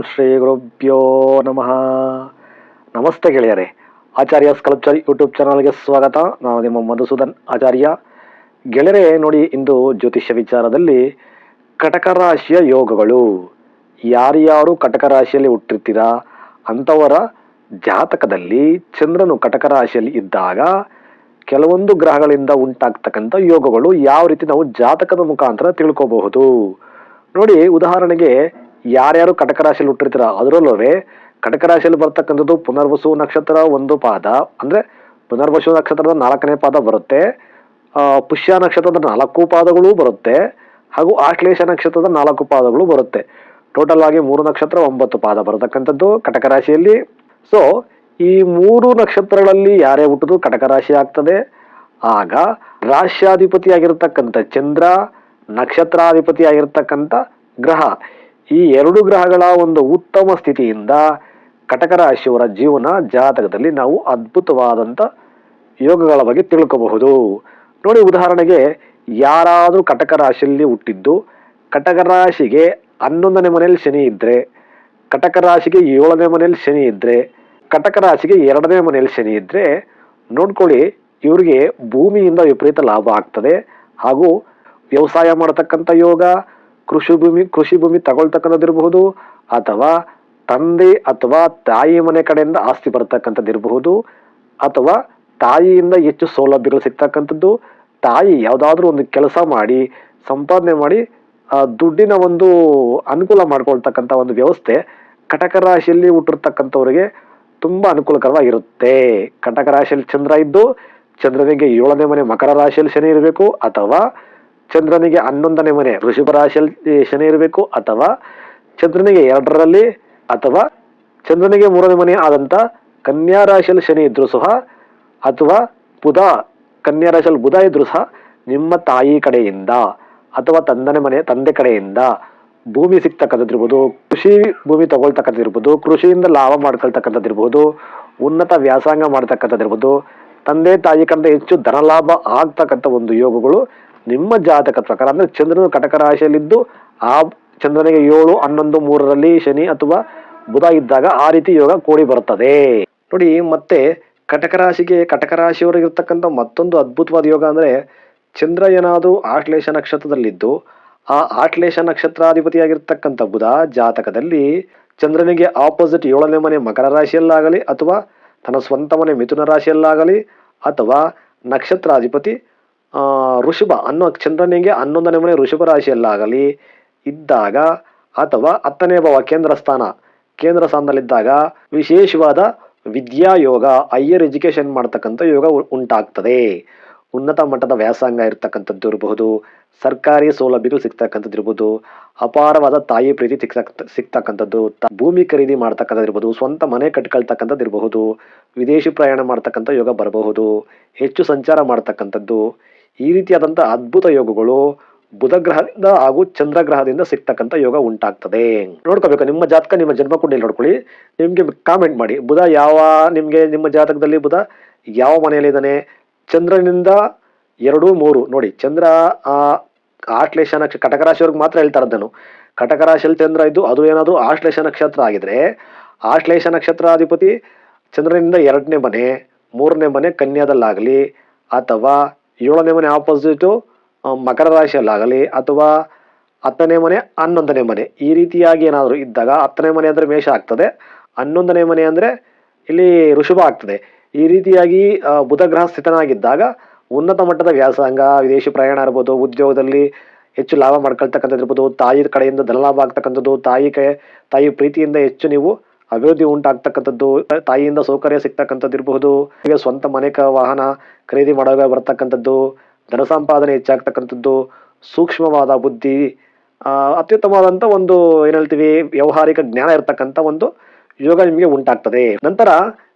ಶ್ರೀ ಗುರುಭ್ಯೋ ನಮಃ. ನಮಸ್ತೆ ಗೆಳೆಯರೇ, ಆಚಾರ್ಯ ಸ್ಕಲ್ಪ್ಚರ್ ಯೂಟ್ಯೂಬ್ ಚಾನಲ್ಗೆ ಸ್ವಾಗತ. ನಾನು ನಿಮ್ಮ ಮಧುಸೂದನ್ ಆಚಾರ್ಯ. ಗೆಳೆಯರೇ ನೋಡಿ, ಇಂದು ಜ್ಯೋತಿಷ್ಯ ವಿಚಾರದಲ್ಲಿ ಕಟಕ ರಾಶಿಯ ಯೋಗಗಳು. ಯಾರ್ಯಾರು ಕಟಕ ರಾಶಿಯಲ್ಲಿ ಹುಟ್ಟಿರ್ತೀರಾ ಅಂಥವರ ಜಾತಕದಲ್ಲಿ ಚಂದ್ರನು ಕಟಕ ರಾಶಿಯಲ್ಲಿ ಇದ್ದಾಗ ಕೆಲವೊಂದು ಗ್ರಹಗಳಿಂದ ಉಂಟಾಗ್ತಕ್ಕಂಥ ಯೋಗಗಳು ಯಾವ ರೀತಿ ನಾವು ಜಾತಕದ ಮುಖಾಂತರ ತಿಳ್ಕೋಬಹುದು ನೋಡಿ. ಉದಾಹರಣೆಗೆ, ಯಾರ್ಯಾರು ಕಟಕ ರಾಶಿಯಲ್ಲಿ ಹುಟ್ಟಿರ್ತೀರ ಅದರಲ್ಲೂ ಕಟಕ ರಾಶಿಯಲ್ಲಿ ಬರ್ತಕ್ಕಂಥದ್ದು ಪುನರ್ವಸು ನಕ್ಷತ್ರ ಒಂದು ಪಾದ, ಅಂದ್ರೆ ಪುನರ್ವಸು ನಕ್ಷತ್ರದ 4ನೇ ಪಾದ ಬರುತ್ತೆ, ಪುಷ್ಯ ನಕ್ಷತ್ರದ 4 ಪಾದಗಳು ಬರುತ್ತೆ, ಹಾಗೂ ಆಶ್ಲೇಷ ನಕ್ಷತ್ರದ 4 ಪಾದಗಳು ಬರುತ್ತೆ. ಟೋಟಲ್ ಆಗಿ 3 ನಕ್ಷತ್ರ 9 ಪಾದ ಬರತಕ್ಕಂಥದ್ದು ಕಟಕ ರಾಶಿಯಲ್ಲಿ. ಸೊ ಈ 3 ನಕ್ಷತ್ರಗಳಲ್ಲಿ ಯಾರೇ ಹುಟ್ಟಿದ್ರು ಕಟಕ ರಾಶಿ ಆಗ್ತದೆ. ಆಗ ರಾಶ್ಯಾಧಿಪತಿಯಾಗಿರ್ತಕ್ಕಂಥ ಚಂದ್ರ, ನಕ್ಷತ್ರಾಧಿಪತಿಯಾಗಿರ್ತಕ್ಕಂಥ ಗ್ರಹ, ಈ 2 ಗ್ರಹಗಳ ಒಂದು ಉತ್ತಮ ಸ್ಥಿತಿಯಿಂದ ಕಟಕ ರಾಶಿಯವರ ಜೀವನ ಜಾತಕದಲ್ಲಿ ನಾವು ಅದ್ಭುತವಾದಂಥ ಯೋಗಗಳ ಬಗ್ಗೆ ತಿಳ್ಕೋಬಹುದು ನೋಡಿ. ಉದಾಹರಣೆಗೆ, ಯಾರಾದರೂ ಕಟಕ ರಾಶಿಯಲ್ಲಿ ಹುಟ್ಟಿದ್ದು ಕಟಕ ರಾಶಿಗೆ 11ನೇ ಮನೆಯಲ್ಲಿ ಶನಿ ಇದ್ರೆ, ಕಟಕ ರಾಶಿಗೆ 7ನೇ ಮನೆಯಲ್ಲಿ ಶನಿ ಇದ್ರೆ, ಕಟಕ ರಾಶಿಗೆ 2ನೇ ಮನೆಯಲ್ಲಿ ಶನಿ ಇದ್ರೆ ನೋಡ್ಕೊಳ್ಳಿ, ಇವರಿಗೆ ಭೂಮಿಯಿಂದ ವಿಪರೀತ ಲಾಭ ಆಗ್ತದೆ. ಹಾಗೂ ವ್ಯವಸಾಯ ಮಾಡತಕ್ಕಂಥ ಯೋಗ, ಕೃಷಿ ಭೂಮಿ ತಗೊಳ್ತಕ್ಕಂಥದ್ದಿರಬಹುದು, ಅಥವಾ ತಂದೆ ಅಥವಾ ತಾಯಿ ಮನೆ ಕಡೆಯಿಂದ ಆಸ್ತಿ ಬರ್ತಕ್ಕಂಥದ್ದಿರಬಹುದು, ಅಥವಾ ತಾಯಿಯಿಂದ ಹೆಚ್ಚು ಸೌಲಭ್ಯಗಳು ಸಿಗ್ತಕ್ಕಂಥದ್ದು, ತಾಯಿ ಯಾವುದಾದ್ರೂ ಒಂದು ಕೆಲಸ ಮಾಡಿ ಸಂಪಾದನೆ ಮಾಡಿ ದುಡ್ಡಿನ ಒಂದು ಅನುಕೂಲ ಮಾಡ್ಕೊಳ್ತಕ್ಕಂಥ ಒಂದು ವ್ಯವಸ್ಥೆ ಕಟಕ ರಾಶಿಯಲ್ಲಿ ಹುಟ್ಟಿರ್ತಕ್ಕಂಥವ್ರಿಗೆ ತುಂಬಾ ಅನುಕೂಲಕರವಾಗಿರುತ್ತೆ. ಕಟಕ ರಾಶಿಯಲ್ಲಿ ಚಂದ್ರ ಇದ್ದು ಚಂದ್ರನಿಗೆ 7ನೇ ಮನೆ ಮಕರ ರಾಶಿಯಲ್ಲಿ ಶನಿ ಇರಬೇಕು, ಅಥವಾ ಚಂದ್ರನಿಗೆ 11ನೇ ಮನೆ ವೃಷಭ ರಾಶಿಯಲ್ಲಿ ಶನಿ ಇರಬೇಕು, ಅಥವಾ ಚಂದ್ರನಿಗೆ 2ರಲ್ಲಿ, ಅಥವಾ ಚಂದ್ರನಿಗೆ 3ನೇ ಮನೆ ಆದಂತ ಕನ್ಯಾ ರಾಶಿಯಲ್ಲಿ ಶನಿ ಇದ್ರು ಸಹ, ಅಥವಾ ಬುಧ ಕನ್ಯಾ ರಾಶಿಯಲ್ಲಿ ಬುಧ ಇದ್ರು ಸಹ ನಿಮ್ಮ ತಾಯಿ ಕಡೆಯಿಂದ ಅಥವಾ ತಂದೆ ಕಡೆಯಿಂದ ಭೂಮಿ ಸಿಗ್ತಕ್ಕಂಥದ್ದಿರ್ಬೋದು, ಕೃಷಿ ಭೂಮಿ ತಗೊಳ್ತಕ್ಕಂಥದ್ದಿರ್ಬೋದು, ಕೃಷಿಯಿಂದ ಲಾಭ ಮಾಡ್ಕೊಳ್ತಕ್ಕಂಥದ್ದಿರ್ಬೋದು, ಉನ್ನತ ವ್ಯಾಸಂಗ ಮಾಡ್ತಕ್ಕಂಥದ್ದಿರ್ಬೋದು, ತಂದೆ ತಾಯಿ ಕಡೆಯಿಂದ ಹೆಚ್ಚು ಧನ ಲಾಭ ಆಗ್ತಕ್ಕಂಥ ಒಂದು ಯೋಗಗಳು ನಿಮ್ಮ ಜಾತಕ ಪ್ರಕಾರ, ಅಂದ್ರೆ ಚಂದ್ರನು ಕಟಕ ರಾಶಿಯಲ್ಲಿದ್ದು ಆ ಚಂದ್ರನಿಗೆ 7, 11, 3ರಲ್ಲಿ ಶನಿ ಅಥವಾ ಬುಧ ಇದ್ದಾಗ ಆ ರೀತಿ ಯೋಗ ಕೂಡಿ ಬರುತ್ತದೆ ನೋಡಿ. ಮತ್ತೆ ಕಟಕ ರಾಶಿಯವರಿಗೆ ಇರ್ತಕ್ಕಂಥ ಮತ್ತೊಂದು ಅದ್ಭುತವಾದ ಯೋಗ ಅಂದ್ರೆ, ಚಂದ್ರ ಏನಾದರೂ ಆಶ್ಲೇಷ ನಕ್ಷತ್ರದಲ್ಲಿದ್ದು ಆ ಆಶ್ಲೇಷ ನಕ್ಷತ್ರಾಧಿಪತಿಯಾಗಿರ್ತಕ್ಕಂಥ ಬುಧ ಜಾತಕದಲ್ಲಿ ಚಂದ್ರನಿಗೆ ಆಪೋಸಿಟ್ 7ನೇ ಮನೆ ಮಕರ ರಾಶಿಯಲ್ಲಾಗಲಿ, ಅಥವಾ ತನ್ನ ಸ್ವಂತ ಮನೆ ಮಿಥುನ ರಾಶಿಯಲ್ಲಾಗಲಿ, ಅಥವಾ ನಕ್ಷತ್ರಾಧಿಪತಿ ಋಷಭ ಚಂದ್ರನಿಗೆ 11ನೇ ಮನೆ ಋಷಭ ರಾಶಿಯಲ್ಲಾಗಲಿ ಇದ್ದಾಗ, ಅಥವಾ 10ನೇ ಭಾವ ಕೇಂದ್ರ ಸ್ಥಾನದಲ್ಲಿದ್ದಾಗ ವಿಶೇಷವಾದ ವಿದ್ಯಾಯೋಗ, ಹೈಯರ್ ಎಜುಕೇಶನ್ ಮಾಡ್ತಕ್ಕಂಥ ಯೋಗ ಉಂಟಾಗ್ತದೆ. ಉನ್ನತ ಮಟ್ಟದ ವ್ಯಾಸಂಗ ಇರ್ತಕ್ಕಂಥದ್ದು ಇರಬಹುದು, ಸರ್ಕಾರಿ ಸೌಲಭ್ಯಗಳು ಸಿಗ್ತಕ್ಕಂಥದ್ದು ಇರ್ಬೋದು, ಅಪಾರವಾದ ತಾಯಿ ಪ್ರೀತಿ ಸಿಗ್ತಕ್ಕಂಥದ್ದು, ಭೂಮಿ ಖರೀದಿ ಮಾಡ್ತಕ್ಕಂಥದ್ದು, ಸ್ವಂತ ಮನೆ ಕಟ್ಕೊಳ್ತಕ್ಕಂಥದ್ದು ಇರಬಹುದು, ವಿದೇಶಿ ಪ್ರಯಾಣ ಮಾಡ್ತಕ್ಕಂಥ ಯೋಗ ಬರಬಹುದು, ಹೆಚ್ಚು ಸಂಚಾರ ಮಾಡ್ತಕ್ಕಂಥದ್ದು, ಈ ರೀತಿಯಾದಂಥ ಅದ್ಭುತ ಯೋಗಗಳು ಬುಧ ಗ್ರಹದಿಂದ ಹಾಗೂ ಚಂದ್ರ ಗ್ರಹದಿಂದ ಸಿಗ್ತಕ್ಕಂಥ ಯೋಗ ಉಂಟಾಗ್ತದೆ. ನೋಡ್ಕೋಬೇಕು, ನಿಮ್ಮ ಜಾತಕ ನಿಮ್ಮ ಜನ್ಮ ಕುಂಡಲಿ ನೋಡ್ಕೊಳ್ಳಿ, ನಿಮ್ಗೆ ಕಾಮೆಂಟ್ ಮಾಡಿ, ನಿಮ್ಮ ಜಾತಕದಲ್ಲಿ ಬುಧ ಯಾವ ಮನೆಯಲ್ಲಿದ್ದಾನೆ, ಚಂದ್ರನಿಂದ 2, 3 ನೋಡಿ. ಚಂದ್ರ ಆಶ್ಲೇಷ ನಕ್ಷತ್ರ ಕಟಕ ರಾಶಿಯವ್ರಿಗೆ ಮಾತ್ರ ಹೇಳ್ತಾ ಇರೋದು. ಕಟಕ ರಾಶಿಯಲ್ಲಿ ಚಂದ್ರ ಇದ್ದು ಅದು ಏನಾದರೂ ಆಶ್ಲೇಷ ನಕ್ಷತ್ರ ಆಗಿದ್ರೆ, ಆಶ್ಲೇಷ ನಕ್ಷತ್ರಾಧಿಪತಿ ಚಂದ್ರನಿಂದ 2ನೇ ಮನೆ 3ನೇ ಮನೆ ಕನ್ಯಾದಲ್ಲಾಗಲಿ, ಅಥವಾ 7ನೇ ಮನೆ ಆಪೋಸಿಟು ಮಕರ ರಾಶಿಯಲ್ಲಾಗಲಿ, ಅಥವಾ 10ನೇ ಮನೆ 11ನೇ ಮನೆ ಈ ರೀತಿಯಾಗಿ ಏನಾದರೂ ಇದ್ದಾಗ, 10ನೇ ಮನೆ ಅಂದರೆ ಮೇಷ ಆಗ್ತದೆ, 11ನೇ ಮನೆ ಅಂದರೆ ಇಲ್ಲಿ ಋಷಭ ಆಗ್ತದೆ. ಈ ರೀತಿಯಾಗಿ ಬುಧ ಗ್ರಹ ಸ್ಥಿತನಾಗಿದ್ದಾಗ ಉನ್ನತ ಮಟ್ಟದ ವ್ಯಾಸಂಗ, ವಿದೇಶಿ ಪ್ರಯಾಣ ಇರ್ಬೋದು, ಉದ್ಯೋಗದಲ್ಲಿ ಹೆಚ್ಚು ಲಾಭ ಮಾಡ್ಕೊಳ್ತಕ್ಕಂಥದ್ದು ಇರ್ಬೋದು, ತಾಯಿ ಕಡೆಯಿಂದ ಧನಲಾಭ ಆಗ್ತಕ್ಕಂಥದ್ದು, ತಾಯಿ ಪ್ರೀತಿಯಿಂದ ಹೆಚ್ಚು ನೀವು ಅಭಿವೃದ್ಧಿ ಉಂಟಾಗ್ತಕ್ಕಂಥದ್ದು, ತಾಯಿಯಿಂದ ಸೌಕರ್ಯ ಸಿಗ್ತಕ್ಕಂಥದ್ದು ಇರಬಹುದು, ಈಗ ಸ್ವಂತ ಮನೆ ವಾಹನ ಖರೀದಿ ಮಾಡುವಾಗ ಬರ್ತಕ್ಕಂಥದ್ದು, ಧನ ಸಂಪಾದನೆ ಹೆಚ್ಚಾಗ್ತಕ್ಕಂಥದ್ದು, ಸೂಕ್ಷ್ಮವಾದ ಬುದ್ಧಿ, ಅತ್ಯುತ್ತಮವಾದಂಥ ಒಂದು ಏನ್ ಹೇಳ್ತೀವಿ ವ್ಯಾವಹಾರಿಕ ಜ್ಞಾನ ಇರತಕ್ಕಂಥ ಒಂದು ಯೋಗ ನಿಮಗೆ ಉಂಟಾಗ್ತದೆ. ನಂತರ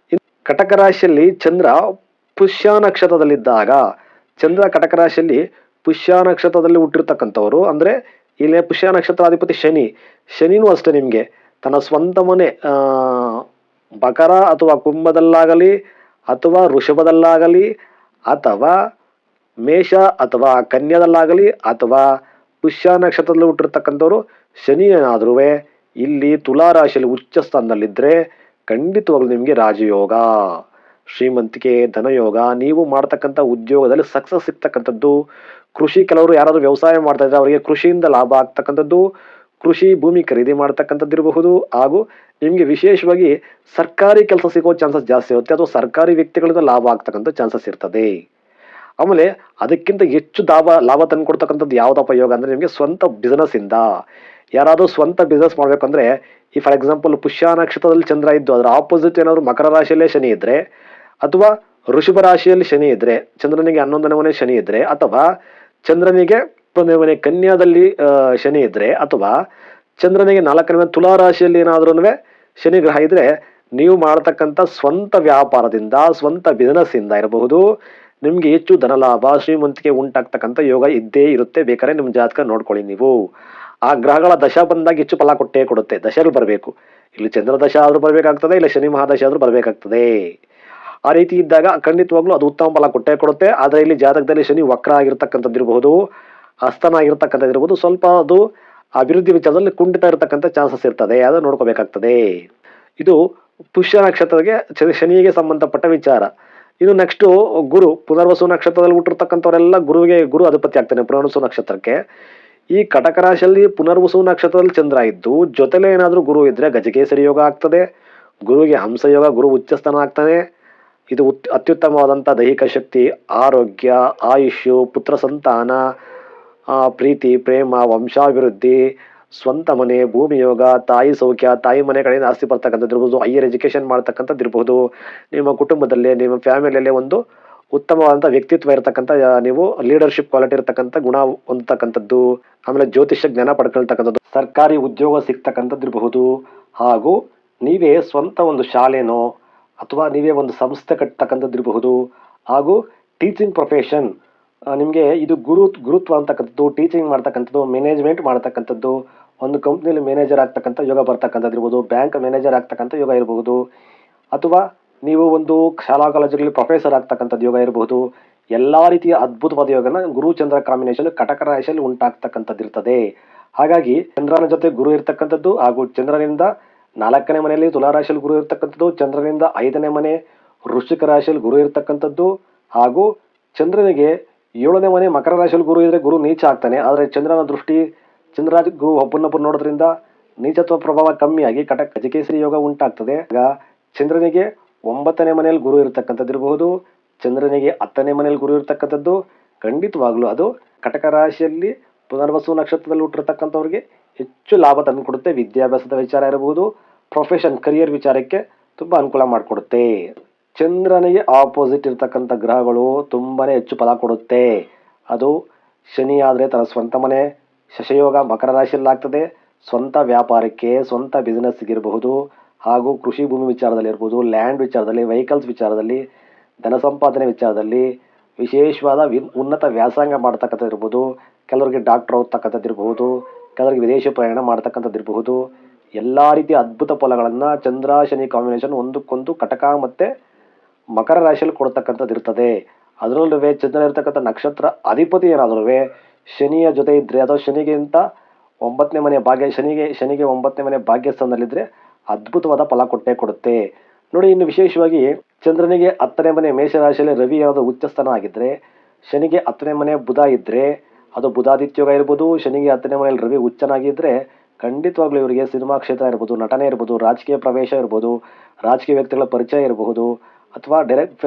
ಕಟಕ ರಾಶಿಯಲ್ಲಿ ಚಂದ್ರ ಪುಷ್ಯ ನಕ್ಷತ್ರದಲ್ಲಿದ್ದಾಗ, ಚಂದ್ರ ಕಟಕ ರಾಶಿಯಲ್ಲಿ ಪುಷ್ಯ ನಕ್ಷತ್ರದಲ್ಲಿ ಹುಟ್ಟಿರ್ತಕ್ಕಂಥವ್ರು, ಅಂದ್ರೆ ಇಲ್ಲಿ ಪುಷ್ಯ ನಕ್ಷತ್ರಾಧಿಪತಿ ಶನಿನೂ ಅಷ್ಟೇ ನಿಮ್ಗೆ ತನ್ನ ಸ್ವಂತ ಮನೆ ಮಕರ ಅಥವಾ ಕುಂಭದಲ್ಲಾಗಲಿ, ಅಥವಾ ವೃಷಭದಲ್ಲಾಗಲಿ, ಅಥವಾ ಮೇಷ ಅಥವಾ ಕನ್ಯಾದಲ್ಲಾಗಲಿ, ಅಥವಾ ಪುಷ್ಯ ನಕ್ಷತ್ರದಲ್ಲಿ ಹುಟ್ಟಿರ್ತಕ್ಕಂಥವ್ರು ಶನಿ ಏನಾದ್ರೂ ಇಲ್ಲಿ ತುಲಾ ರಾಶಿಯಲ್ಲಿ ಉಚ್ಚ ಸ್ಥಾನದಲ್ಲಿದ್ದರೆ ಖಂಡಿತವಾಗ್ಲೂ ನಿಮಗೆ ರಾಜಯೋಗ, ಶ್ರೀಮಂತಿಕೆ, ಧನಯೋಗ, ನೀವು ಮಾಡ್ತಕ್ಕಂಥ ಉದ್ಯೋಗದಲ್ಲಿ ಸಕ್ಸಸ್ ಸಿಗ್ತಕ್ಕಂಥದ್ದು. ಕೃಷಿ, ಕೆಲವರು ಯಾರಾದರೂ ವ್ಯವಸಾಯ ಮಾಡ್ತಾ ಇದ್ರೆ ಅವರಿಗೆ ಕೃಷಿಯಿಂದ ಲಾಭ ಆಗ್ತಕ್ಕಂಥದ್ದು, ಕೃಷಿ ಭೂಮಿ ಖರೀದಿ ಮಾಡ್ತಕ್ಕಂಥದ್ದು ಇರಬಹುದು. ಹಾಗೂ ನಿಮಗೆ ವಿಶೇಷವಾಗಿ ಸರ್ಕಾರಿ ಕೆಲಸ ಸಿಗೋ ಚಾನ್ಸಸ್ ಜಾಸ್ತಿ ಇರುತ್ತೆ, ಅಥವಾ ಸರ್ಕಾರಿ ವ್ಯಕ್ತಿಗಳಿಂದ ಲಾಭ ಆಗ್ತಕ್ಕಂಥ ಚಾನ್ಸಸ್ ಇರ್ತದೆ. ಆಮೇಲೆ ಅದಕ್ಕಿಂತ ಹೆಚ್ಚು ಲಾಭ ತಂದು ಕೊಡ್ತಕ್ಕಂಥದ್ದು ಯಾವುದಪ್ಪ ಯೋಗ ಅಂದರೆ ನಿಮಗೆ ಸ್ವಂತ ಬಿಸ್ನೆಸ್ ಇಂದ. ಯಾರಾದರೂ ಸ್ವಂತ ಬಿಸ್ನೆಸ್ ಮಾಡ್ಬೇಕಂದ್ರೆ, ಈ ಫಾರ್ ಎಕ್ಸಾಂಪಲ್ ಪುಷ್ಯ ನಕ್ಷತ್ರದಲ್ಲಿ ಚಂದ್ರ ಇದ್ದು ಅದರ ಆಪೋಸಿಟ್ ಏನಾದ್ರು ಮಕರ ರಾಶಿಯಲ್ಲೇ ಶನಿ ಇದ್ರೆ, ಅಥವಾ ಋಷಭ ರಾಶಿಯಲ್ಲಿ ಶನಿ ಇದ್ರೆ, ಚಂದ್ರನಿಗೆ 11ನೇ ಮನೆ ಶನಿ ಇದ್ರೆ, ಅಥವಾ ಚಂದ್ರನಿಗೆ 1ನೇ ಮನೆ ಕನ್ಯಾದಲ್ಲಿ ಶನಿ ಇದ್ರೆ, ಅಥವಾ ಚಂದ್ರನಿಗೆ 4ನೇ ಮನೆ ತುಲಾ ರಾಶಿಯಲ್ಲಿ ಏನಾದ್ರೂ ಶನಿ ಗ್ರಹ ಇದ್ರೆ, ನೀವು ಮಾಡತಕ್ಕಂಥ ಸ್ವಂತ ವ್ಯಾಪಾರದಿಂದ, ಸ್ವಂತ ಬಿಸ್ನೆಸ್ ಇಂದ ಇರಬಹುದು, ನಿಮ್ಗೆ ಹೆಚ್ಚು ಧನಲಾಭ, ಶ್ರೀಮಂತಿಕೆ ಉಂಟಾಗ್ತಕ್ಕಂಥ ಯೋಗ ಇದ್ದೇ ಇರುತ್ತೆ. ಬೇಕಾದ್ರೆ ನಿಮ್ಮ ಜಾತಕ ನೋಡ್ಕೊಳ್ಳಿ ನೀವು. ಆ ಗ್ರಹಗಳ ದಶ ಬಂದಾಗ ಹೆಚ್ಚು ಫಲ ಕೊಟ್ಟೇ ಕೊಡುತ್ತೆ. ದಶಗಳು ಬರಬೇಕು, ಇಲ್ಲಿ ಚಂದ್ರ ದಶ ಆದ್ರೂ ಬರ್ಬೇಕಾಗ್ತದೆ, ಇಲ್ಲ ಶನಿ ಮಹಾದಶ ಆದ್ರೂ ಬರ್ಬೇಕಾಗ್ತದೆ. ಆ ರೀತಿ ಇದ್ದಾಗ ಖಂಡಿತವಾಗ್ಲೂ ಅದು ಉತ್ತಮ ಫಲ ಕೊಟ್ಟೇ ಕೊಡುತ್ತೆ. ಆದ್ರೆ ಇಲ್ಲಿ ಜಾತಕದಲ್ಲಿ ಶನಿ ವಕ್ರ ಆಗಿರ್ತಕ್ಕಂಥದ್ದು ಇರಬಹುದು, ಹಸ್ತನ ಆಗಿರ್ತಕ್ಕಂಥದ್ದು ಇರಬಹುದು, ಸ್ವಲ್ಪ ಅದು ಅಭಿವೃದ್ಧಿ ವಿಚಾರದಲ್ಲಿ ಕುಂಠಿತ ಇರತಕ್ಕಂಥ ಚಾನ್ಸಸ್ ಇರ್ತದೆ, ಅದನ್ನು ನೋಡ್ಕೋಬೇಕಾಗ್ತದೆ. ಇದು ಪುಷ್ಯ ನಕ್ಷತ್ರಕ್ಕೆ ಶನಿಗೆ ಸಂಬಂಧಪಟ್ಟ ವಿಚಾರ. ಇನ್ನು ನೆಕ್ಸ್ಟ್ ಗುರು, ಪುನರ್ವಸು ನಕ್ಷತ್ರದಲ್ಲಿ ಹುಟ್ಟಿರ್ತಕ್ಕಂಥವರೆಲ್ಲ ಗುರು ಅಧಿಪತಿ ಆಗ್ತಾನೆ ಪುನರ್ವಸು ನಕ್ಷತ್ರಕ್ಕೆ. ಈ ಕಟಕ ರಾಶಿಯಲ್ಲಿ ಪುನರ್ವಸು ನಕ್ಷತ್ರದಲ್ಲಿ ಚಂದ್ರ ಇದ್ದು ಜೊತೆಲೆ ಏನಾದ್ರೂ ಗುರು ಇದ್ರೆ ಗಜಕೇಸರಿ ಯೋಗ ಆಗ್ತದೆ. ಗುರುವಿಗೆ ಹಂಸಯೋಗ, ಗುರು ಉಚ್ಚಸ್ಥಾನ ಆಗ್ತಾನೆ. ಇದು ಅತ್ಯುತ್ತಮವಾದಂಥ ದೈಹಿಕ ಶಕ್ತಿ, ಆರೋಗ್ಯ, ಆಯುಷ್ಯು, ಪುತ್ರ ಸಂತಾನ, ಪ್ರೀತಿ, ಪ್ರೇಮ, ವಂಶಾಭಿವೃದ್ಧಿ, ಸ್ವಂತ ಮನೆ, ಭೂಮಿ ಯೋಗ, ತಾಯಿ ಸೌಖ್ಯ, ತಾಯಿ ಮನೆ ಕಡೆಯಿಂದ ಆಸ್ತಿ ಬರ್ತಕ್ಕಂಥದ್ದು ಇರ್ಬೋದು, ಹೈಯರ್ ಎಜುಕೇಶನ್ ಮಾಡ್ತಕ್ಕಂಥದ್ದು ಇರ್ಬೋದು, ನಿಮ್ಮ ಕುಟುಂಬದಲ್ಲಿ, ನಿಮ್ಮ ಫ್ಯಾಮಿಲಿಯಲ್ಲಿ ಒಂದು ಉತ್ತಮವಾದಂಥ ವ್ಯಕ್ತಿತ್ವ ಇರತಕ್ಕಂಥ, ನೀವು ಲೀಡರ್ಶಿಪ್ ಕ್ವಾಲಿಟಿ ಇರತಕ್ಕಂಥ ಗುಣ ಹೊಂದತಕ್ಕಂಥದ್ದು, ಆಮೇಲೆ ಜ್ಯೋತಿಷ್ಯ ಜ್ಞಾನ ಪಡ್ಕೊಳ್ತಕ್ಕಂಥದ್ದು, ಸರ್ಕಾರಿ ಉದ್ಯೋಗ ಸಿಗ್ತಕ್ಕಂಥದ್ದು ಇರಬಹುದು. ಹಾಗೂ ನೀವೇ ಸ್ವಂತ ಒಂದು ಶಾಲೆನೋ ಅಥವಾ ನೀವೇ ಒಂದು ಸಂಸ್ಥೆ ಕಟ್ಟತಕ್ಕಂಥದ್ದು ಇರಬಹುದು. ಹಾಗೂ ಟೀಚಿಂಗ್ ಪ್ರೊಫೆಷನ್, ನಿಮಗೆ ಇದು ಗುರುತ್ವ ಅಂತಕ್ಕಂಥದ್ದು, ಟೀಚಿಂಗ್ ಮಾಡ್ತಕ್ಕಂಥದ್ದು, ಮ್ಯಾನೇಜ್ಮೆಂಟ್ ಮಾಡ್ತಕ್ಕಂಥದ್ದು, ಒಂದು ಕಂಪ್ನಿಯಲ್ಲಿ ಮ್ಯಾನೇಜರ್ ಆಗ್ತಕ್ಕಂಥ ಯೋಗ ಬರ್ತಕ್ಕಂಥದ್ದು ಇರ್ಬೋದು, ಬ್ಯಾಂಕ್ ಮ್ಯಾನೇಜರ್ ಆಗ್ತಕ್ಕಂಥ ಯೋಗ ಇರಬಹುದು, ಅಥವಾ ನೀವು ಒಂದು ಶಾಲಾ ಕಾಲೇಜುಗಳಲ್ಲಿ ಪ್ರೊಫೆಸರ್ ಆಗ್ತಕ್ಕಂಥದ್ದು ಯೋಗ ಇರಬಹುದು. ಎಲ್ಲಾ ರೀತಿಯ ಅದ್ಭುತವಾದ ಯೋಗನ ಗುರು ಚಂದ್ರ ಕಾಂಬಿನೇಷನ್ ಕಟಕ ರಾಶಿಯಲ್ಲಿ ಉಂಟಾಗ್ತಕ್ಕಂಥದ್ದು ಇರ್ತದೆ. ಹಾಗಾಗಿ ಚಂದ್ರನ ಜೊತೆ ಗುರು ಇರ್ತಕ್ಕಂಥದ್ದು, ಹಾಗೂ ಚಂದ್ರನಿಂದ 4ನೇ ಮನೆಯಲ್ಲಿ ತುಲಾ ರಾಶಿಯಲ್ಲಿ ಗುರು ಇರ್ತಕ್ಕಂಥದ್ದು, ಚಂದ್ರನಿಂದ 5ನೇ ಮನೆ ವೃಶ್ಚಿಕ ರಾಶಿಯಲ್ಲಿ ಗುರು ಇರ್ತಕ್ಕಂಥದ್ದು, ಹಾಗೂ ಚಂದ್ರನಿಗೆ 7ನೇ ಮನೆ ಮಕರ ರಾಶಿಯಲ್ಲಿ ಗುರು ಇದ್ರೆ ಗುರು ನೀಚ ಆಗ್ತಾನೆ. ಆದರೆ ಚಂದ್ರನ ದೃಷ್ಟಿ, ಚಂದ್ರ ಗುರು ಒಬ್ಬನೊಬ್ಬರು ನೋಡೋದ್ರಿಂದ ನೀಚತ್ವ ಪ್ರಭಾವ ಕಮ್ಮಿಯಾಗಿ ಗಜಕೇಸರಿ ಯೋಗ ಉಂಟಾಗ್ತದೆ. ಆಗ ಚಂದ್ರನಿಗೆ 9ನೇ ಮನೆಯಲ್ಲಿ ಗುರು ಇರತಕ್ಕಂಥದ್ದು ಇರಬಹುದು, ಚಂದ್ರನಿಗೆ 10ನೇ ಮನೆಯಲ್ಲಿ ಗುರು ಇರತಕ್ಕಂಥದ್ದು, ಖಂಡಿತವಾಗ್ಲೂ ಅದು ಕಟಕ ರಾಶಿಯಲ್ಲಿ ಪುನರ್ವಸು ನಕ್ಷತ್ರದಲ್ಲಿ ಹುಟ್ಟಿರ್ತಕ್ಕಂಥವ್ರಿಗೆ ಹೆಚ್ಚು ಲಾಭ ತಂದು ಕೊಡುತ್ತೆ. ವಿದ್ಯಾಭ್ಯಾಸದ ವಿಚಾರ ಇರಬಹುದು, ಪ್ರೊಫೆಷನ್, ಕರಿಯರ್ ವಿಚಾರಕ್ಕೆ ತುಂಬಾ ಅನುಕೂಲ ಮಾಡಿಕೊಡುತ್ತೆ. ಚಂದ್ರನಿಗೆ ಆಪೋಸಿಟ್ ಇರ್ತಕ್ಕಂಥ ಗ್ರಹಗಳು ತುಂಬಾನೇ ಹೆಚ್ಚು ಫಲ ಕೊಡುತ್ತೆ. ಅದು ಶನಿ ಆದರೆ ತನ್ನ ಸ್ವಂತ ಮನೆ ಶಶಯೋಗ ಮಕರ ರಾಶಿಯಲ್ಲಿ ಆಗ್ತದೆ. ಸ್ವಂತ ವ್ಯಾಪಾರಕ್ಕೆ, ಸ್ವಂತ ಬಿಸ್ನೆಸ್ಗೆ ಇರಬಹುದು, ಹಾಗೂ ಕೃಷಿ ಭೂಮಿ ವಿಚಾರದಲ್ಲಿ ಇರ್ಬೋದು, ಲ್ಯಾಂಡ್ ವಿಚಾರದಲ್ಲಿ, ವೆಹಿಕಲ್ಸ್ ವಿಚಾರದಲ್ಲಿ, ಧನ ಸಂಪಾದನೆ ವಿಚಾರದಲ್ಲಿ, ವಿಶೇಷವಾದ ಉನ್ನತ ವ್ಯಾಸಂಗ ಮಾಡ್ತಕ್ಕಂಥದ್ದು ಇರ್ಬೋದು, ಕೆಲವರಿಗೆ ಡಾಕ್ಟರ್ ಓದ್ತಕ್ಕಂಥದ್ದು ಇರಬಹುದು, ಕೆಲವರಿಗೆ ವಿದೇಶ ಪ್ರಯಾಣ ಮಾಡ್ತಕ್ಕಂಥದ್ದು ಇರಬಹುದು. ಎಲ್ಲ ರೀತಿಯ ಅದ್ಭುತ ಫಲಗಳನ್ನು ಚಂದ್ರ ಶನಿ ಕಾಂಬಿನೇಷನ್ ಒಂದಕ್ಕೊಂದು ಕಟಕ ಮತ್ತು ಮಕರ ರಾಶಿಯಲ್ಲಿ ಕೊಡ್ತಕ್ಕಂಥದ್ದು ಇರ್ತದೆ. ಅದರಲ್ಲೂ ಚಂದ್ರ ಇರ್ತಕ್ಕಂಥ ನಕ್ಷತ್ರ ಅಧಿಪತಿ ಏನಾದ್ರೂ ಶನಿಯ ಜೊತೆ ಇದ್ರೆ, ಅಥವಾ ಶನಿಗಿಂತ 9ನೇ ಮನೆ ಭಾಗ್ಯ, ಶನಿಗೆ 9ನೇ ಮನೆ ಭಾಗ್ಯಸ್ಥಾನದಲ್ಲಿದ್ದರೆ ಅದ್ಭುತವಾದ ಫಲ ಕೊಟ್ಟೇ ಕೊಡುತ್ತೆ. ನೋಡಿ, ಇನ್ನು ವಿಶೇಷವಾಗಿ ಚಂದ್ರನಿಗೆ 10ನೇ ಮನೆ ಮೇಷರಾಶಿಯಲ್ಲಿ ರವಿ ಯಾವುದು ಉಚ್ಚಸ್ಥಾನ ಆಗಿದ್ರೆ, ಶನಿಗೆ 10ನೇ ಮನೆ ಬುಧ ಇದ್ರೆ ಅದು ಬುಧಾದಿತ್ಯೋಗ ಇರ್ಬೋದು. ಶನಿಗೆ 10ನೇ ಮನೆಯಲ್ಲಿ ರವಿ ಉಚ್ಚನಾಗಿದ್ದರೆ ಖಂಡಿತವಾಗ್ಲೂ ಇವರಿಗೆ ಸಿನಿಮಾ ಕ್ಷೇತ್ರ ಇರ್ಬೋದು, ನಟನೆ ಇರ್ಬೋದು, ರಾಜಕೀಯ ಪ್ರವೇಶ ಇರ್ಬೋದು, ರಾಜಕೀಯ ವ್ಯಕ್ತಿಗಳ ಪರಿಚಯ ಇರಬಹುದು, ಅಥವಾ ಡೈರೆಕ್ಟ್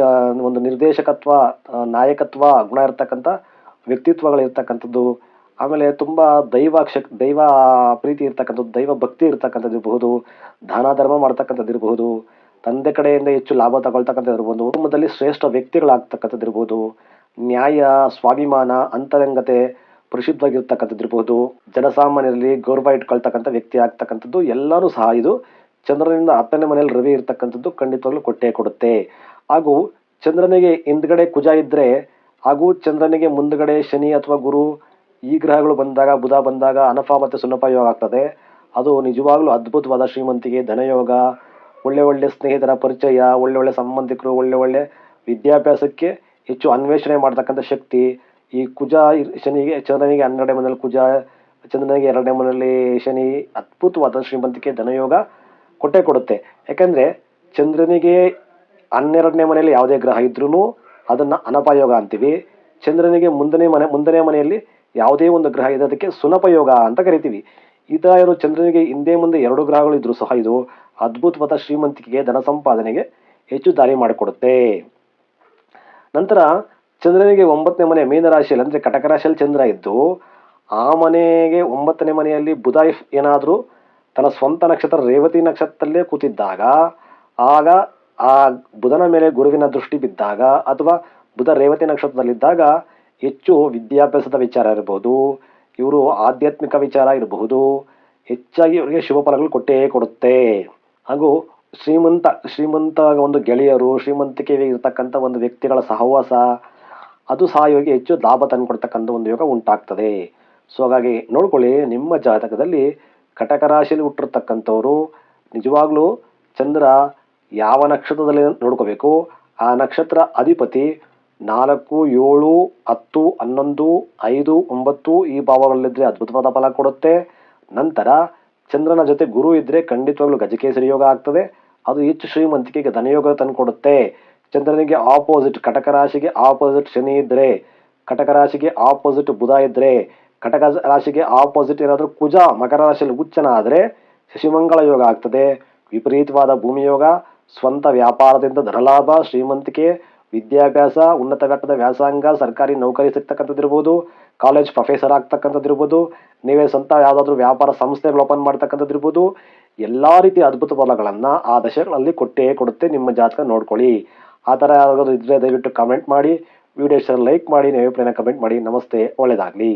ಒಂದು ನಿರ್ದೇಶಕತ್ವ, ನಾಯಕತ್ವ ಗುಣ ಇರ್ತಕ್ಕಂಥ ವ್ಯಕ್ತಿತ್ವಗಳಿರ್ತಕ್ಕಂಥದ್ದು, ಆಮೇಲೆ ತುಂಬ ದೈವ ಪ್ರೀತಿ ಇರ್ತಕ್ಕಂಥದ್ದು, ದೈವ ಭಕ್ತಿ ಇರ್ತಕ್ಕಂಥದ್ದು ಇರಬಹುದು, ದಾನ ಧರ್ಮ ಮಾಡ್ತಕ್ಕಂಥದ್ದು ಇರಬಹುದು, ತಂದೆ ಕಡೆಯಿಂದ ಹೆಚ್ಚು ಲಾಭ ತಗೊಳ್ತಕ್ಕಂಥದ್ದು ಇರ್ಬೋದು, ಕುಟುಂಬದಲ್ಲಿ ಶ್ರೇಷ್ಠ ವ್ಯಕ್ತಿಗಳಾಗ್ತಕ್ಕಂಥದ್ದು ಇರ್ಬೋದು, ನ್ಯಾಯ, ಸ್ವಾಭಿಮಾನ, ಅಂತರಂಗತೆ ಪರಿಶುದ್ಧವಾಗಿರ್ತಕ್ಕಂಥದ್ದು ಇರ್ಬೋದು, ಜನಸಾಮಾನ್ಯರಲ್ಲಿ ಗೌರವ ಇಟ್ಕೊಳ್ತಕ್ಕಂಥ ವ್ಯಕ್ತಿ ಆಗ್ತಕ್ಕಂಥದ್ದು ಎಲ್ಲರೂ ಸಹ ಇದು ಚಂದ್ರನಿಂದ 10ನೇ ಮನೆಯಲ್ಲಿ ರವಿ ಇರ್ತಕ್ಕಂಥದ್ದು ಖಂಡಿತವಾಗ್ಲೂ ಕೊಟ್ಟೇ ಕೊಡುತ್ತೆ. ಹಾಗೂ ಚಂದ್ರನಿಗೆ ಹಿಂದ್ಗಡೆ ಕುಜ ಇದ್ರೆ, ಹಾಗೂ ಚಂದ್ರನಿಗೆ ಮುಂದ್ಗಡೆ ಶನಿ ಅಥವಾ ಗುರು, ಈ ಗ್ರಹಗಳು ಬಂದಾಗ, ಬುಧ ಬಂದಾಗ ಅನಫ ಮತ್ತು ಸುನಫ ಯೋಗ ಆಗ್ತದೆ. ಅದು ನಿಜವಾಗ್ಲೂ ಅದ್ಭುತವಾದ ಶ್ರೀಮಂತಿಗೆ, ಧನಯೋಗ, ಒಳ್ಳೆ ಸ್ನೇಹಿತರ ಪರಿಚಯ, ಒಳ್ಳೆ ಸಂಬಂಧಿಕರು, ಒಳ್ಳೆ ವಿದ್ಯಾಭ್ಯಾಸಕ್ಕೆ ಹೆಚ್ಚು ಅನ್ವೇಷಣೆ ಮಾಡ್ತಕ್ಕಂಥ ಶಕ್ತಿ. ಈ ಕುಜ ಚಂದ್ರನಿಗೆ 12ನೇ ಮನೆಯಲ್ಲಿ ಕುಜ, ಚಂದ್ರನಿಗೆ 2ನೇ ಮನೆಯಲ್ಲಿ ಶನಿ ಅದ್ಭುತವಾದ ಶ್ರೀಮಂತಿಕೆ ಧನಯೋಗ ಕೊಟ್ಟೇ ಕೊಡುತ್ತೆ. ಯಾಕಂದ್ರೆ ಚಂದ್ರನಿಗೆ 12ನೇ ಮನೆಯಲ್ಲಿ ಯಾವುದೇ ಗ್ರಹ ಇದ್ರೂ ಅದನ್ನ ಅನಪಯೋಗ ಅಂತೀವಿ. ಚಂದ್ರನಿಗೆ ಮುಂದನೇ ಮನೆಯಲ್ಲಿ ಯಾವುದೇ ಒಂದು ಗ್ರಹ ಇರೋದಕ್ಕೆ ಸುನಪಯೋಗ ಅಂತ ಕರಿತೀವಿ. ಇದಾರು ಚಂದ್ರನಿಗೆ ಹಿಂದೆ ಮುಂದೆ 2 ಗ್ರಹಗಳು ಇದ್ರೂ ಸಹ ಇದು ಅದ್ಭುತವಾದ ಶ್ರೀಮಂತಿಕೆಗೆ ಧನ ಸಂಪಾದನೆಗೆ ಹೆಚ್ಚು ದಾರಿ ಮಾಡಿಕೊಡುತ್ತೆ. ನಂತರ ಚಂದ್ರನಿಗೆ 9ನೇ ಮನೆ ಮೀನರಾಶಿಯಲ್ಲಿ ಅಂದ್ರೆ ಕಟಕ ರಾಶಿಯಲ್ಲಿ ಚಂದ್ರ ಇದ್ದು ಆ ಮನೆಗೆ 9ನೇ ಮನೆಯಲ್ಲಿ ಬುಧ ಏನಾದ್ರೂ ತನ್ನ ಸ್ವಂತ ನಕ್ಷತ್ರ ರೇವತಿ ನಕ್ಷತ್ರದಲ್ಲೇ ಕೂತಿದ್ದಾಗ ಆಗ ಆ ಬುಧನ ಮೇಲೆ ಗುರುವಿನ ದೃಷ್ಟಿ ಬಿದ್ದಾಗ ಅಥವಾ ಬುಧ ರೇವತಿ ನಕ್ಷತ್ರದಲ್ಲಿದ್ದಾಗ ಹೆಚ್ಚು ವಿದ್ಯಾಭ್ಯಾಸದ ವಿಚಾರ ಇರಬಹುದು, ಇವರು ಆಧ್ಯಾತ್ಮಿಕ ವಿಚಾರ ಇರಬಹುದು, ಹೆಚ್ಚಾಗಿ ಇವರಿಗೆ ಶುಭ ಫಲಗಳು ಕೊಟ್ಟೇ ಕೊಡುತ್ತೆ. ಹಾಗೂ ಶ್ರೀಮಂತ ಒಂದು ಗೆಳೆಯರು, ಶ್ರೀಮಂತಿಕೆ ಇರತಕ್ಕಂಥ ಒಂದು ವ್ಯಕ್ತಿಗಳ ಸಹವಾಸ ಅದು ಸಹ ಇವರಿಗೆ ಹೆಚ್ಚು ಲಾಭ ತಂದುಕೊಡ್ತಕ್ಕಂಥ ಒಂದು ಯೋಗ ಉಂಟಾಗ್ತದೆ. ಸೊ ಹಾಗಾಗಿ ನೋಡ್ಕೊಳ್ಳಿ, ನಿಮ್ಮ ಜಾತಕದಲ್ಲಿ ಕಟಕ ರಾಶಿಯಲ್ಲಿ ಹುಟ್ಟಿರ್ತಕ್ಕಂಥವ್ರು ನಿಜವಾಗ್ಲೂ ಚಂದ್ರ ಯಾವ ನಕ್ಷತ್ರದಲ್ಲಿ ನೋಡ್ಕೋಬೇಕು, ಆ ನಕ್ಷತ್ರ ಅಧಿಪತಿ 4, 7, 10, 11, 5, 9 ಈ ಭಾವಗಳಲ್ಲಿದ್ದರೆ ಅದ್ಭುತವಾದ ಫಲ ಕೊಡುತ್ತೆ. ನಂತರ ಚಂದ್ರನ ಜೊತೆ ಗುರು ಇದ್ರೆ ಖಂಡಿತವಾಗ್ಲೂ ಗಜಕೇಸರಿ ಯೋಗ ಆಗ್ತದೆ. ಅದು ಹೆಚ್ಚು ಶ್ರೀಮಂತಿಕೆಗೆ ಧನಯೋಗ ತಂದುಕೊಡುತ್ತೆ. ಚಂದ್ರನಿಗೆ ಆಪೋಸಿಟ್ ಕಟಕ ರಾಶಿಗೆ ಆಪೋಸಿಟ್ ಶನಿ ಇದ್ರೆ, ಕಟಕ ರಾಶಿಗೆ ಆಪೋಸಿಟ್ ಬುಧ ಇದ್ರೆ, ಕಟಕ ರಾಶಿಗೆ ಆಪೋಸಿಟ್ ಏನಾದರೂ ಕುಜ ಮಕರ ರಾಶಿಯಲ್ಲಿ ಉಚ್ಚನ ಆದರೆ ಶಶಿಮಂಗಳ ಯೋಗ ಆಗ್ತದೆ. ವಿಪರೀತವಾದ ಭೂಮಿ ಯೋಗ, ಸ್ವಂತ ವ್ಯಾಪಾರದಿಂದ ಧನಲಾಭ, ಶ್ರೀಮಂತಿಕೆ, ವಿದ್ಯಾಭ್ಯಾಸ, ಉನ್ನತ ಮಟ್ಟದ ವ್ಯಾಸಂಗ, ಸರ್ಕಾರಿ ನೌಕರಿ ಸಿಗ್ತಕ್ಕಂಥದ್ದಿರ್ಬೋದು, ಕಾಲೇಜ್ ಪ್ರೊಫೆಸರ್ ಆಗ್ತಕ್ಕಂಥದ್ದಿರ್ಬೋದು, ನೀವೇ ಸ್ವಂತ ಯಾವುದಾದ್ರೂ ವ್ಯಾಪಾರ ಸಂಸ್ಥೆಗಳು ಓಪನ್ ಮಾಡ್ತಕ್ಕಂಥದ್ದಿರ್ಬೋದು, ಎಲ್ಲ ರೀತಿಯ ಅದ್ಭುತ ಫಲಗಳನ್ನು ಆ ದಶೆಗಳಲ್ಲಿ ಕೊಟ್ಟೇ ಕೊಡುತ್ತೆ. ನಿಮ್ಮ ಜಾತಕ ನೋಡ್ಕೊಳ್ಳಿ. ಆ ಥರ ಯಾರಾದರೂ ಇದ್ರೆ ದಯವಿಟ್ಟು ಕಮೆಂಟ್ ಮಾಡಿ, ವಿಡಿಯೋ ಲೈಕ್ ಮಾಡಿ, ನೀವು ಅಭಿಪ್ರಾಯನ ಕಮೆಂಟ್ ಮಾಡಿ. ನಮಸ್ತೆ, ಒಳ್ಳೆಯದಾಗಲಿ.